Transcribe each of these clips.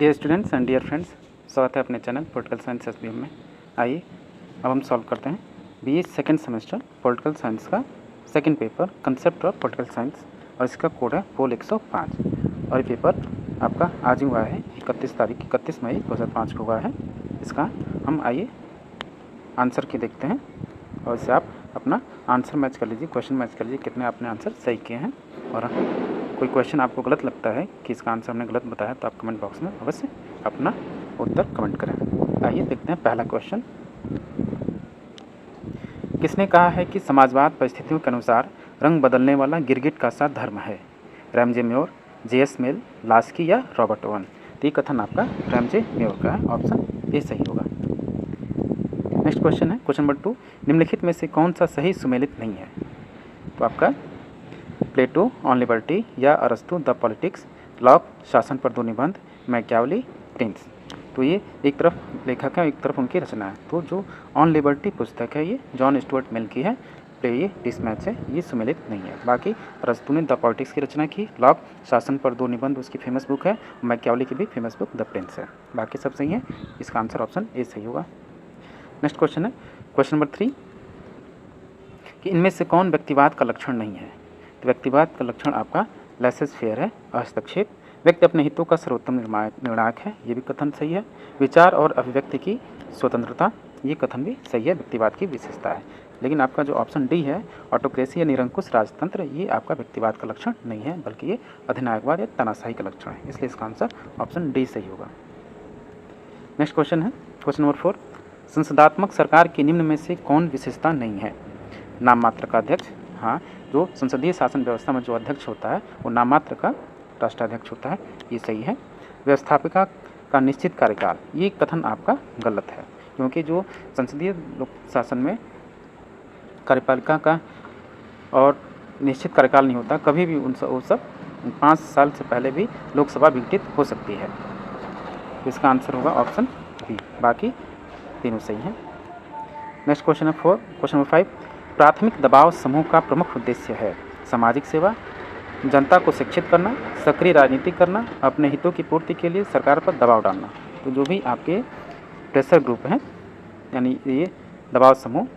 Dear students and dear friends, स्वागत है अपने चैनल पॉलिटिकल साइंस एसबीएम में। आइए अब हम सॉल्व करते हैं BA second semester political science का second paper concept of political science, और इसका कोड है पोल 105। और ये पेपर आपका आज ही हुआ है 31 मई 2005 को हुआ है। इसका हम आइए आंसर की देखते हैं और इससे आप अपना आंसर मैच कर लीजिए, क्वेश्चन मैच कर लीजिए कितने आपने आंसर सही किए हैं। और कोई क्वेश्चन आपको गलत लगता है कि इसका आंसर हमने गलत बताया तो आप कमेंट बॉक्स में अवश्य अपना उत्तर कमेंट करें। आइए देखते हैं पहला क्वेश्चन। किसने कहा है कि समाजवाद परिस्थितियों के अनुसार रंग बदलने वाला गिरगिट का सा धर्म है? Ramsay Muir, J S. Mill, Laski या रॉबर्ट ओवन? तो ये कथन आपका रैमजे मेयर का है, ऑप्शन ए सही होगा। नेक्स्ट क्वेश्चन है क्वेश्चन नंबर 2, निम्नलिखित में से कौन सा सही सुमेलित नहीं है? तो आपका प्लेटो ऑन लिबर्टी या अरस्तु द पॉलिटिक्स, लॉक शासन पर 2 निबंध, मैकियावेली प्रिंस? तो ये एक तरफ लेखक है, एक तरफ उनकी रचना है। तो जो ऑन लिबर्टी पुस्तक है ये जॉन स्टुअर्ट मिल की है, तो ये डिसमैच है, ये सुमेलित नहीं है। बाकी अरस्तु ने द पॉलिटिक्स की रचना की, लॉक शासन पर 2 निबंध उसकी फेमस बुक है, मैकियावेली की भी फेमस बुक द प्रिंस है। बाकी सब सही है, इसका आंसर ऑप्शन ए सही होगा। नेक्स्ट क्वेश्चन है क्वेश्चन नंबर 3 कि इनमें से कौन व्यक्तिवाद का लक्षण नहीं है? तो व्यक्तिवाद का लक्षण आपका लेसेस फेयर है, हस्तक्षेप, व्यक्ति अपने हितों का सर्वोत्तम निर्णायक है, ये भी कथन सही है। विचार और अभिव्यक्ति की स्वतंत्रता, ये कथन भी सही है, व्यक्तिवाद की विशेषता है। लेकिन आपका जो ऑप्शन डी है ऑटोक्रेसी या निरंकुश राजतंत्र, ये आपका व्यक्तिवाद का लक्षण नहीं है, बल्कि ये अधिनायकवाद या तानाशाही का लक्षण है, इसलिए इसका आंसर ऑप्शन डी सही होगा। नेक्स्ट क्वेश्चन है क्वेश्चन नंबर 4, संसदात्मक सरकार की निम्न में से कौन विशेषता नहीं है? नाम मात्र का अध्यक्ष, हाँ, जो संसदीय शासन व्यवस्था में जो अध्यक्ष होता है वो नाम मात्र का राष्ट्राध्यक्ष होता है, ये सही है। व्यवस्थापिका का निश्चित कार्यकाल, ये कथन आपका गलत है, क्योंकि जो संसदीय शासन में कार्यपालिका का और निश्चित कार्यकाल नहीं होता, कभी भी वो सब 5 साल से पहले भी लोकसभा विघटित हो सकती है। इसका आंसर होगा ऑप्शन बी, बाकी तीनों सही हैं। नेक्स्ट क्वेश्चन है क्वेश्चन नंबर 5, प्राथमिक दबाव समूह का प्रमुख उद्देश्य है सामाजिक सेवा, जनता को शिक्षित करना, सक्रिय राजनीति करना, अपने हितों की पूर्ति के लिए सरकार पर दबाव डालना? तो जो भी आपके प्रेशर ग्रुप हैं, यानी ये दबाव समूह,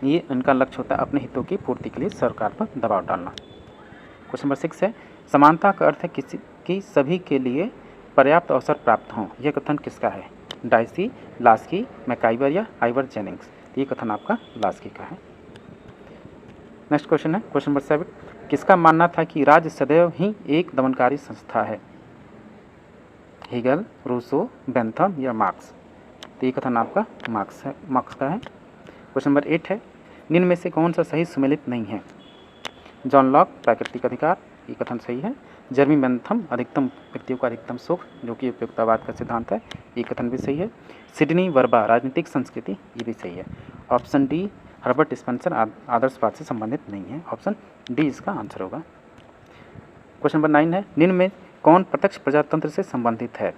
ये इनका लक्ष्य होता है अपने हितों की पूर्ति के लिए सरकार पर दबाव डालना। क्वेश्चन नंबर 6 है, समानता का अर्थ है किसी की सभी के लिए पर्याप्त अवसर प्राप्त हों, यह कथन किसका है? डाइसी, लास्की, मैकाइवर या आइवर जेनिंग्स? ये कथन आपका लास्की का है। नेक्स्ट क्वेश्चन है क्वेश्चन नंबर 7, किसका मानना था कि राज्य सदैव ही एक दमनकारी संस्था है? हेगल, रूसो, बेंथम या मार्क्स? तो ये कथन आपका मार्क्स का है। क्वेश्चन नंबर 8 है, निम्न में से कौन सा सही सुमेलित नहीं है? जॉन लॉक, प्राकृतिक अधिकार, ये कथन सही है। जर्मी बेंथम, अधिकतम व्यक्तियों का अधिकतम सुख, जो कि उपयुक्ततावाद का सिद्धांत है, ये कथन भी सही है। सिडनी वर्बा, राजनीतिक संस्कृति, ये भी सही है। ऑप्शन डी हर्बर्ट स्पेंसर, आदर्शवाद से संबंधित नहीं है, ऑप्शन डी इसका आंसर होगा। क्वेश्चन नंबर 9 है, निम्न में कौन प्रत्यक्ष प्रजातंत्र से संबंधित है?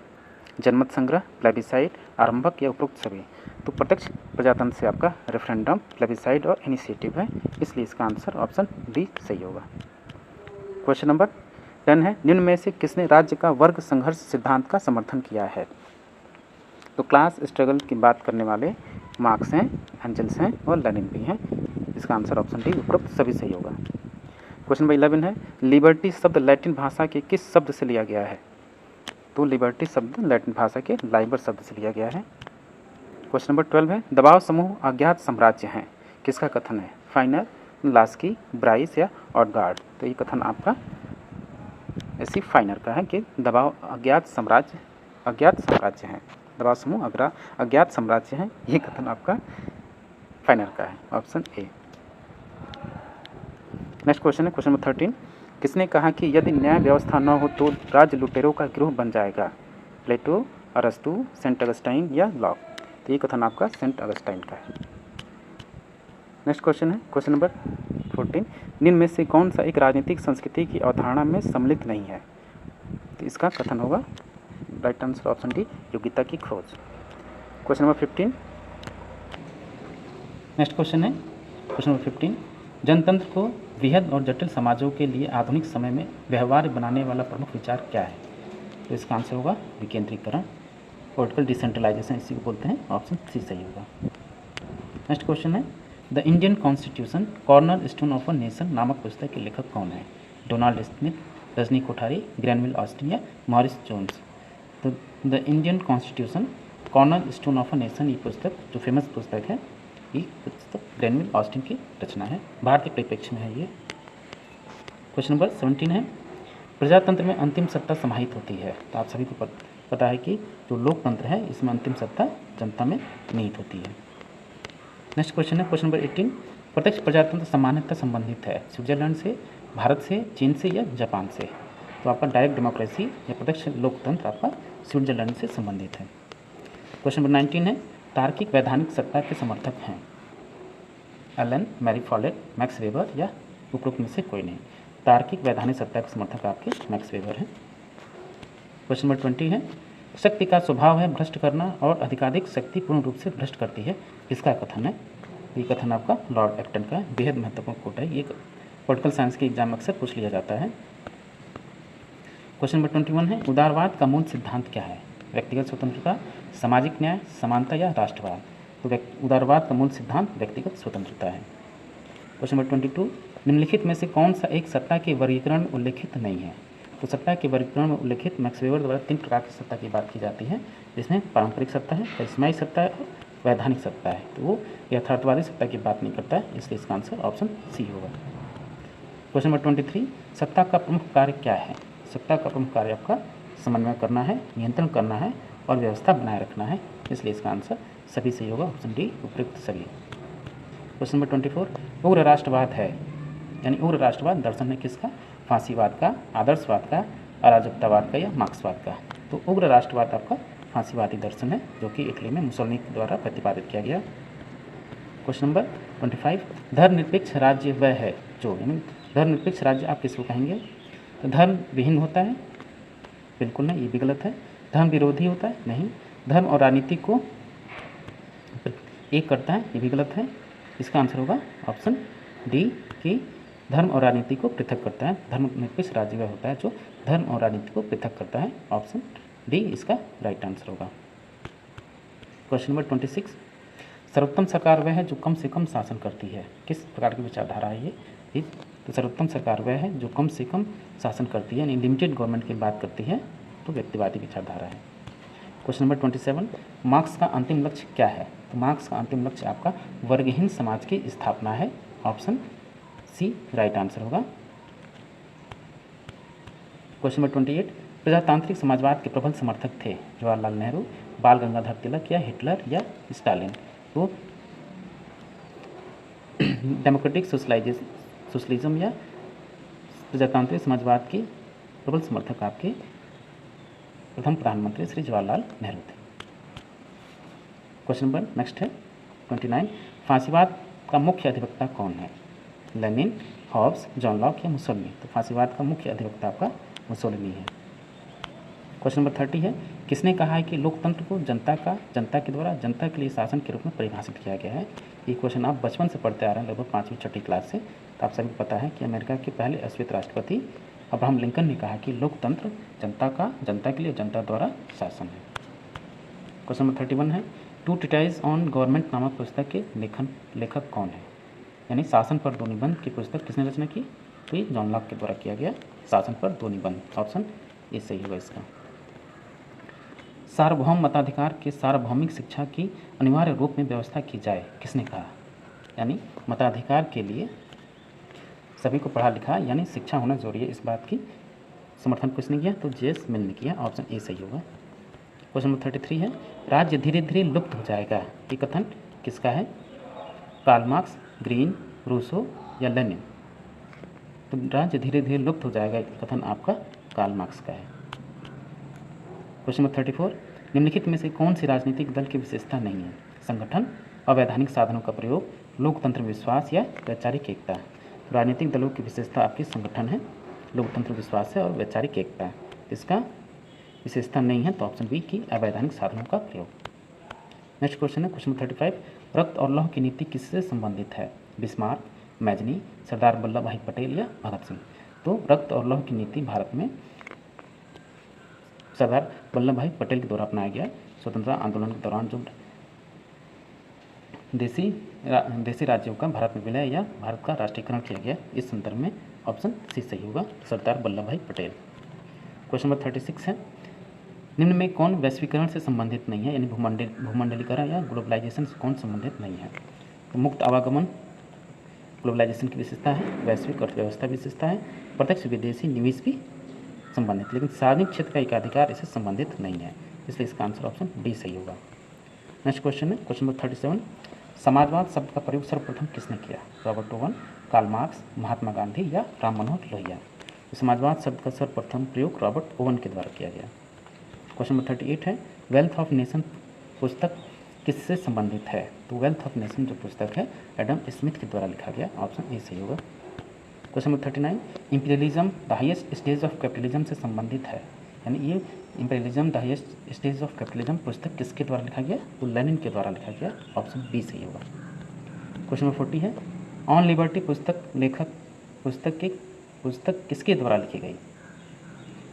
जनमत संग्रह, प्लेबिसाइड, आरंभक या उपरोक्त सभी? तो प्रत्यक्ष प्रजातंत्र से आपका रेफरेंडम, प्लेबिसाइड और इनिशिएटिव है, इसलिए इसका आंसर ऑप्शन डी सही होगा। क्वेश्चन नंबर 10 है, निम्न में से किसने राज्य का वर्ग संघर्ष सिद्धांत का समर्थन किया है? तो क्लास स्ट्रगल की बात करने वाले मार्क्स हैं, एंजल्स हैं और लेनिन भी हैं, इसका आंसर ऑप्शन डी उपरोक्त सभी सही होगा। क्वेश्चन नंबर 11 है, लिबर्टी शब्द लैटिन भाषा के किस शब्द से लिया गया है? तो लिबर्टी शब्द लैटिन भाषा के लाइबर शब्द से लिया गया है। क्वेश्चन नंबर 12 है, दबाव समूह अज्ञात साम्राज्य हैं, किसका कथन है? फाइनर, लास्की, ब्राइस या ऑडगार्ड? तो ये कथन आपका ऐसी फाइनर का है कि दबाव अज्ञात साम्राज्य हैं, दबाव समूह अज्ञात साम्राज्य हैं, ये कथन आपका फाइनर का है, ऑप्शन ए। नेक्स्ट क्वेश्चन है क्वेश्चन नंबर 13, किसने कहा कि यदि न्याय व्यवस्था न हो तो राज्य लुटेरों का गिरोह बन जाएगा? प्लेटो, अरस्तु, सेंट अगस्टाइन या लॉक? तो ये कथन आपका सेंट अगस्टाइन का है। नेक्स्ट क्वेश्चन है क्वेश्चन नंबर 14, निम्न में से कौन सा एक राजनीतिक संस्कृति की अवधारणा में सम्मिलित नहीं है? तो इसका कथन होगा राइट आंसर ऑप्शन डी, योग्यता की खोज। क्वेश्चन नंबर 15, नेक्स्ट क्वेश्चन है क्वेश्चन नंबर 15, जनतंत्र को वृहद और जटिल समाजों के लिए आधुनिक समय में व्यवहार्य बनाने वाला प्रमुख विचार क्या है? तो इसका आंसर होगा विकेंद्रीकरण, पॉलिटिकल डिसेंट्रलाइजेशन इसी को बोलते हैं, ऑप्शन सी सही होगा। नेक्स्ट क्वेश्चन है, the Indian constitution corner stone of a nation नामक पुस्तक के लेखक कौन है? Donald Smith, Rajni Kothari, Granville Austin या मॉरिस जोन्स? तो the Indian constitution corner stone of a nation, ये पुस्तक जो फेमस पुस्तक है, ये पुस्तक ग्रैनविल ऑस्टिन की रचना है, भारतीय परिप्रेक्ष्य में है ये। क्वेश्चन नंबर 17 है, प्रजातंत्र में अंतिम सत्ता समाहित होती है। तो आप सभी को पता है कि जो लोकतंत्र है इसमें अंतिम सत्ता जनता में निहित होती है। नेक्स्ट क्वेश्चन है, क्वेश्चन नंबर 18, प्रत्यक्ष प्रजातंत्र सामान्यतः संबंधित है स्विट्जरलैंड से, भारत से, चीन से या जापान से? तो आपका डायरेक्ट डेमोक्रेसी या प्रत्यक्ष लोकतंत्र आपका स्विट्जरलैंड से संबंधित है। क्वेश्चन नंबर 19 है, तार्किक वैधानिक सत्ता के समर्थक हैं Allen, Mary Follett, Max Weber या उपरोक्त में से कोई नहीं? तार्किक वैधानिक सत्ता के समर्थक आपके मैक्स वेबर हैं। क्वेश्चन नंबर 20 है, शक्ति का स्वभाव है भ्रष्ट करना और अधिकाधिक शक्ति पूर्ण रूप से भ्रष्ट करती है, किसका कथन है? ये कथन आपका लॉर्ड एक्टन का बेहद महत्वपूर्ण कोट है, ये पॉलिटिकल साइंस के एग्जाम अक्सर पूछ लिया जाता है। क्वेश्चन नंबर 21 है, उदारवाद का मूल सिद्धांत क्या है? व्यक्तिगत स्वतंत्रता, सामाजिक न्याय, समानता या राष्ट्रवाद? तो उदारवाद का मूल सिद्धांत व्यक्तिगत स्वतंत्रता है। क्वेश्चन नंबर 22, निम्नलिखित में से कौन सा एक सत्ता के वर्गीकरण में उल्लेखित नहीं है? तो सत्ता के वर्गीकरण में उल्लेखित मैक्स वेबर द्वारा 3 प्रकार की सत्ता की बात की जाती है, जिसमें पारंपरिक सत्ता है, करिश्माई सत्ता है और वैधानिक सत्ता है। तो वो यथार्थवादी सत्ता की बात नहीं करता है, इसलिए इसका आंसर ऑप्शन सी होगा। क्वेश्चन नंबर 23, सत्ता का प्रमुख कार्य क्या है? सत्ता का प्रमुख कार्य आपका समन्वय करना है, नियंत्रण करना है और व्यवस्था बनाए रखना है, इसलिए इसका आंसर सभी सही होगा, ऑप्शन डी उपयुक्त सभी। क्वेश्चन नंबर 24, उग्र राष्ट्रवाद है, यानी उग्र राष्ट्रवाद दर्शन है किसका? फांसीवाद का, आदर्शवाद का, अराजकतावाद का या मार्क्सवाद का? तो उग्र राष्ट्रवाद आपका फांसीवादी दर्शन है, जो कि इटली में मुसोलिनी द्वारा प्रतिपादित किया गया। क्वेश्चन नंबर 25, धर्मनिरपेक्ष राज्य वह है जो, यानी धर्मनिरपेक्ष राज्य आप किसको कहेंगे? तो धर्म विहीन होता है, बिल्कुल नहीं, ये भी गलत है। धर्म विरोधी होता है, नहीं। धर्म और राजनीति को एक करता है, ये भी गलत है। इसका आंसर होगा ऑप्शन डी कि धर्म और राजनीति को पृथक करता है। धर्मनिरपेक्ष राज्य वह होता है जो धर्म और राजनीति को पृथक करता है, ऑप्शन डी इसका राइट आंसर होगा। क्वेश्चन नंबर 26, सर्वोत्तम सरकार वह है जो कम से कम शासन करती है, किस प्रकार की विचारधारा है ये? तो सर्वोत्तम सरकार वह है जो कम से कम शासन करती है, यानी लिमिटेड गवर्नमेंट की बात करती है, तो व्यक्तिवादी विचारधारा है। क्वेश्चन नंबर 27, मार्क्स का अंतिम लक्ष्य क्या है? तो मार्क्स का अंतिम लक्ष्य आपका वर्गहीन समाज की स्थापना है, ऑप्शन सी राइट आंसर होगा। क्वेश्चन नंबर 28, प्रजातांत्रिक समाजवाद के प्रबल समर्थक थे जवाहरलाल नेहरू, बाल गंगाधर तिलक या हिटलर या स्टालिन? तो डेमोक्रेटिक सोशलिज्म या प्रजातांत्रिक समाजवाद के प्रबल समर्थक आपके प्रथम प्रधानमंत्री श्री जवाहरलाल नेहरू थे। क्वेश्चन नंबर नेक्स्ट है 29, फांसीवाद का मुख्य अधिवक्ता कौन है? लेनिन, हॉब्स, जॉन लॉक या मुसोलिनी? तो फांसीवाद का मुख्य अधिवक्ता आपका मुसोलिनी है। क्वेश्चन नंबर 30 है, किसने कहा है कि लोकतंत्र को जनता के द्वारा जनता के लिए शासन के रूप में परिभाषित किया गया है? ये क्वेश्चन आप बचपन से पढ़ते आ रहे हैं, लगभग 5वीं 6वीं क्लास से। तो आप सभी को पता है कि अमेरिका के पहले अश्वेत राष्ट्रपति अब्राहम लिंकन ने कहा कि लोकतंत्र जनता के लिए जनता द्वारा शासन है। क्वेश्चन नंबर 31 है, टू ट्रीटाइज ऑन गवर्नमेंट नामक पुस्तक के लेखक कौन है? यानी शासन पर 2 निबंध की पुस्तक किसने रचना की? तो ये जॉन लॉक के द्वारा किया गया, शासन पर 2 निबंध, ऑप्शन ये सही होगा इसका। सार्वभौम मताधिकार के सार्वभौमिक शिक्षा की अनिवार्य रूप में व्यवस्था की जाए, किसने कहा? यानी मताधिकार के लिए सभी को पढ़ा लिखा यानी शिक्षा होना जरूरी है, इस बात की समर्थन किसने किया? तो जेएस मिल ने किया, ऑप्शन ए सही होगा। क्वेश्चन नंबर 33 है, राज्य धीरे धीरे लुप्त हो जाएगा, ये कथन किसका है? कार्ल मार्क्स, ग्रीन, रूसो या लेनिन? तो राज्य धीरे धीरे लुप्त हो जाएगा, ये कथन आपका कार्ल मार्क्स का है। क्वेश्चन नंबर 34, निम्नलिखित में से कौन सी राजनीतिक दल की विशेषता नहीं है? संगठन, अवैधानिक साधनों का प्रयोग, लोकतंत्र विश्वास या वैचारिक एकता? राजनीतिक दलों की विशेषता आपकी संगठन है, लोकतंत्र विश्वास है और वैचारिक एकता। इसका विशेषता नहीं है, तो ऑप्शन बी की अवैधानिक साधनों का प्रयोग। नेक्स्ट क्वेश्चन है क्वेश्चन 35, रक्त और लौह की नीति किससे संबंधित है? बिस्मार्क, मैजनी, सरदार वल्लभ भाई पटेल या भगत सिंह? तो रक्त और लौह की नीति भारत में सरदार वल्लभ भाई पटेल के द्वारा अपनाया गया। स्वतंत्रता आंदोलन के दौरान जो देशी राज्यों का भारत में विलय या भारत का राष्ट्रीयकरण किया गया, इस संदर्भ में ऑप्शन सी सही होगा, सरदार वल्लभ भाई पटेल। क्वेश्चन नंबर 36 है, निम्न में कौन वैश्वीकरण से संबंधित नहीं है, यानी भूमंडलीकरण या ग्लोबलाइजेशन से कौन संबंधित नहीं है? तो मुक्त आवागमन ग्लोबलाइजेशन की विशेषता है, वैश्विक अर्थव्यवस्था विशेषता है, प्रत्यक्ष विदेशी निवेश भी संबंधित, लेकिन सार्वजनिक क्षेत्र का एकाधिकार इससे संबंधित नहीं है, इसलिए इसका आंसर ऑप्शन डी सही होगा। नेक्स्ट क्वेश्चन है क्वेश्चन नंबर 37, समाजवाद शब्द का प्रयोग सर्वप्रथम किसने किया? Robert oven, Karl Marx, Mahatma Gandhi या राम मनोहर लोहिया? तो समाजवाद शब्द का सर्वप्रथम प्रयोग रॉबर्ट ओवन के द्वारा किया गया। क्वेश्चन नंबर 38 है, वेल्थ ऑफ नेशन पुस्तक किससे संबंधित है? तो वेल्थ ऑफ नेशन जो पुस्तक है एडम स्मिथ के द्वारा लिखा गया, ऑप्शन ए सही होगा। Question number 39, imperialism the highest stage of capitalism से संबंधित है, यानी ये imperialism the highest stage of capitalism पुस्तक किसके द्वारा लिखा गया? तो लेनिन के द्वारा लिखा गया, ऑप्शन बी सही होगा। क्वेश्चन नंबर 40 है, ऑन लिबर्टी पुस्तक किसके द्वारा लिखी गई?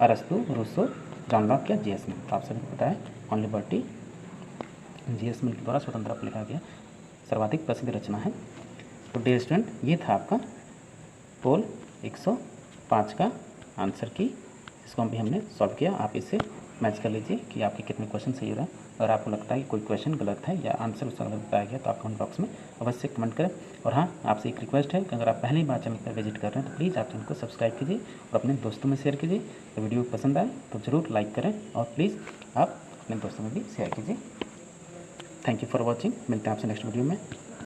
अरस्तु, रूसो, जॉन लॉक या जी.एस. मिल? तो आप सभी को पता है ऑन लिबर्टी जी.एस. मिल के द्वारा स्वतंत्रता पर लिखा गया सर्वाधिक प्रसिद्ध रचना है। तो डियर स्टूडेंट, ये था आपका पोल 105 का आंसर की, इसको हम भी हमने सॉल्व किया। आप इसे मैच कर लीजिए कि आपके कितने क्वेश्चन सही हो रहे हैं। अगर आपको लगता है कि कोई क्वेश्चन गलत है या आंसर उसका गलत बताया गया तो आप कमेंट बॉक्स में अवश्य कमेंट करें। और हाँ, आपसे एक रिक्वेस्ट है कि अगर आप पहली बार चैनल पर विजिट कर रहे हैं तो प्लीज़ आप चैनल को सब्सक्राइब कीजिए और अपने दोस्तों में शेयर कीजिए। तो वीडियो पसंद आए तो ज़रूर लाइक करें और प्लीज़ आप अपने दोस्तों में भी शेयर कीजिए। Thank you for watching. मिलते हैं आपसे नेक्स्ट वीडियो में।